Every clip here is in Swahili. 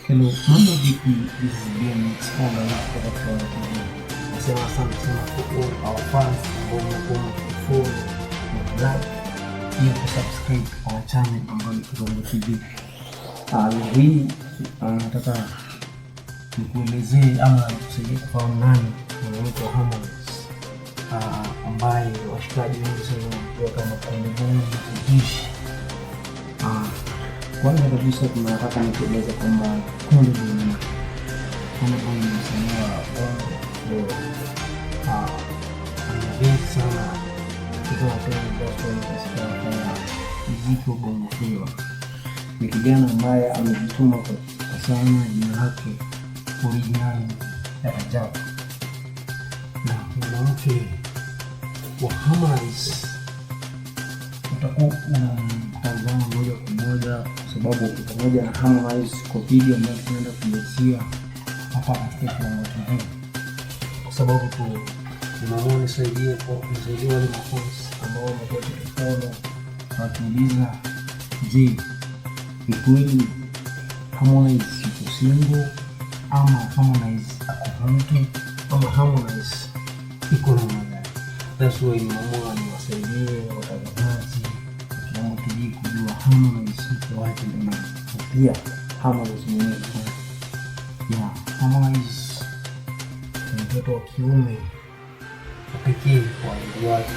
Hello, mambo vipi? This is BMX Kama kutoka kwa TV. Nasema asante sana kwa our fans ambao wamekuwa mkifollow na like pia kusubscribe our channel ambayo ni Kirongo TV. Leo hii nataka nikuelezee ama nikusaidie kufahamu nani mwanamke wa Harmonize ambaye washikaji wengi sana wanamjua kama Konde Boy Kijishi. Kwanza kabisa tunataka nikueleze kwamba Konde Boy ni msanii wa bongo anabezi sana katika wapenzi katika kufanya muziki wa bongo flava. Ni kijana ambaye amejituma kwa sana, jina lake originali ya Rajabu. Na mwanamke wa Harmonize utakuwa unamtazama moja kwa moja sababu pamoja na Harmonize kwa video ambayo tunaenda kuiachia hapa katika Kirongo TV, kwa sababu tu nimeamua nisaidie wale mafans ambao wamekuwa tukifollow wakiuliza, je, ni kweli Harmonize yuko single ama Harmonize ako mtu ama Harmonize iko na mwana? That's why nimeamua niwasaidie watazamaji kama tujue kujua Harmonize yuko wapi na pia Harmonize mwenyewe. Harmonize ni mtoto wa kiume pekee kwa ndugu wake,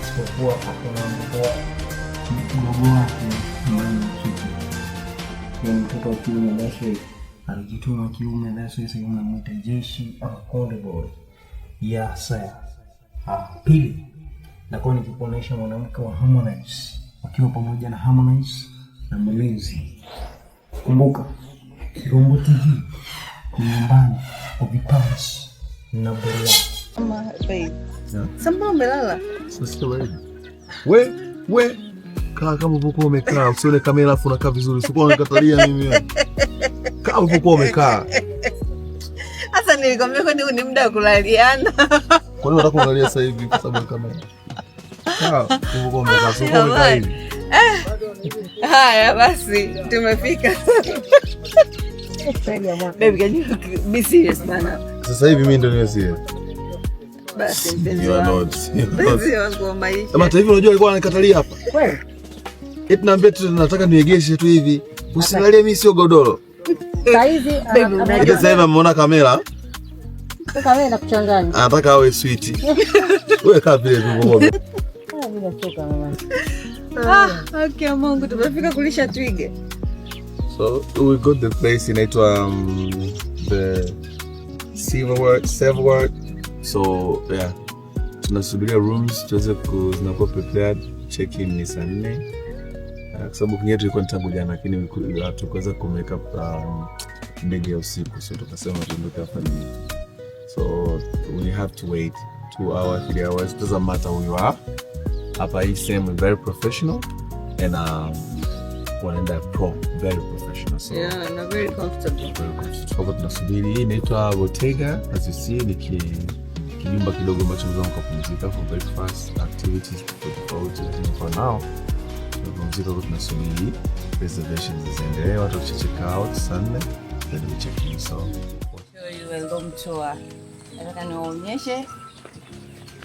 isipokuwa hakuna mdogo wake mwenye kitu. Ni mtoto wa kiume, basi alijituma kiume, basi sasa unamwita Jeshi au Konde Boy. Sasa pili na kwa nikikuonesha mwanamke wa Harmonize wakiwa pamoja na Harmonize na mlinzi. Kumbuka Kirongo TV ni nyumbani kwa vipaji na burudani. Mama babe. Samba umelala? Sasa wewe kaa kama uko umekaa, usione kamera afu unakaa vizuri. Usikuwa unikatalia mimi. Kaa uko umekaa. Sasa nilikwambia kwani ni muda wa kulaliana. Kwa nini unataka kuangalia sasa hivi kwa sababu kamera? Kaa uko umekaa, sio umekaa hivi. Haya basi tumefika. Baby, can you be serious bana? Sasa hivi mimi ndio niwe serious. Basi mpenzi wangu. Mpenzi wangu wa maisha. Kama hata hivi unajua alikuwa ananikatalia hapa. Wewe. Eti naambia tu nataka niegeshe tu hivi. Usinilalie mimi sio godoro. Sasa hivi sasa hivi ameona kamera. Kamera inakuchanganya. Anataka awe sweet. Wewe kaa vile tu. Mimi nachoka mama. Okay Mungu, tumefika kulisha twige. So we got the place inaitwa the Silverwood. So yeah, tunasubiria rooms tuweze zinakuwa prepared. Check in ni saa 4. Kwa sababu kinyewe tulikuwa tangu jana, lakini hatukuweza ku make up ndege ya usiku, so tukasema tuondoke hapa ni. So we have to wait 2 hours, 3 hours, doesn't matter who you are. Hapa hii same very professional and wanaenda pro, very professional. So yeah, and very comfortable. Hapa tunasubiri. Hii inaitwa Bottega, as you see, ni kijumba kidogo ambacho unaweza kupumzika for breakfast activities for now. Tunapumzika, tunasubiri reservations ziendelee, watu check out Sunday, then we check in. So show you a room tour. Nataka niwaonyeshe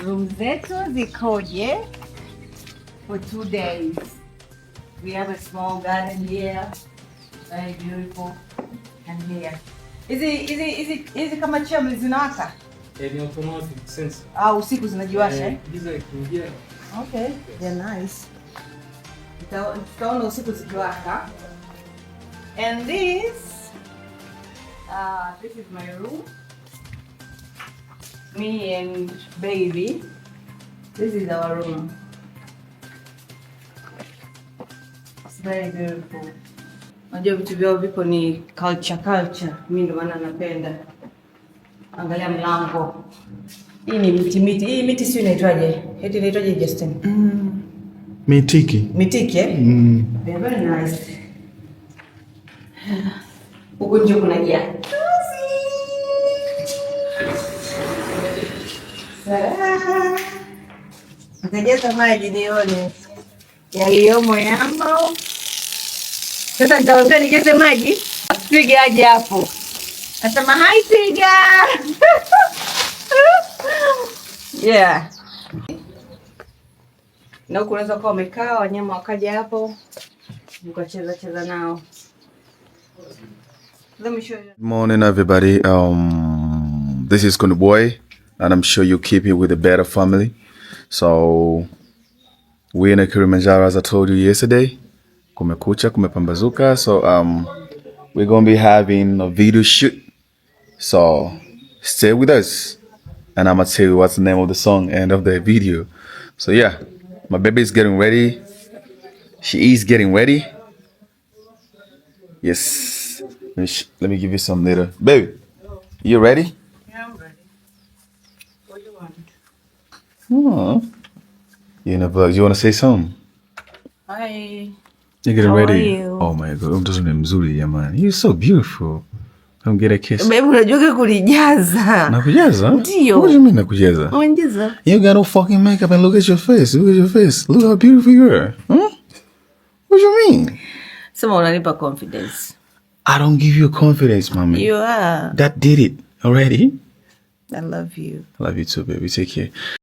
room zetu zikoje for 2 days. We have a small garden here, very beautiful. And here, is it kama chair zinawaka? Ni automatic sensor. Usiku zinajiwasha. Giza ikiingia. Okay, they're nice. Tutaona usiku zikiwaka. And this is my room. Me and baby. This is our room. It's very beautiful. Najua vitu vyao viko ni culture. Mimi ndo maana napenda. Angalia mlango. Hii ni miti. Hii miti sio inaitwaje? Eti inaitwaje Justin? Mitiki. Mitiki eh? Very nice. Huko nje kuna jia. Nikajaza maji nione yaliyomo yamo. Sasa nitaongea nijaze maji. Twiga aje hapo. Nasema hi Twiga. Yeah. Na kunaweza kuwa umekaa wanyama wakaja hapo mkacheza cheza nao. Let me show you. Good morning, everybody. This is Kunu Boy, and I'm sure you keep it with the better family. So we're in Kilimanjaro, as I told you yesterday. Kumekucha, kumepambazuka. So we're gonna be having a video shoot. So stay with us, and I'm gonna tell you what's the name of the song and of the video. So yeah, my baby is getting ready. She is getting ready. Yes. Let me give you some later. Baby, you ready? Yeah, I'm ready. What do you want? Oh. You in the vlog. You want to say something? Hi. You're getting How ready. are you? Oh my God. Mtoto ni mzuri jamani. You're so beautiful. Come get a kiss. Baby, unajua kulijaza. Nakujaza? Ndio. What do you mean nakujaza? Unajaza. You got no fucking makeup and look at your face. Look at your face. Look how beautiful you are. Huh? What do you mean? Sema unanipa confidence. I don't give you confidence, mommy. You are. That did it already. I love you. I love you too, baby. Take care.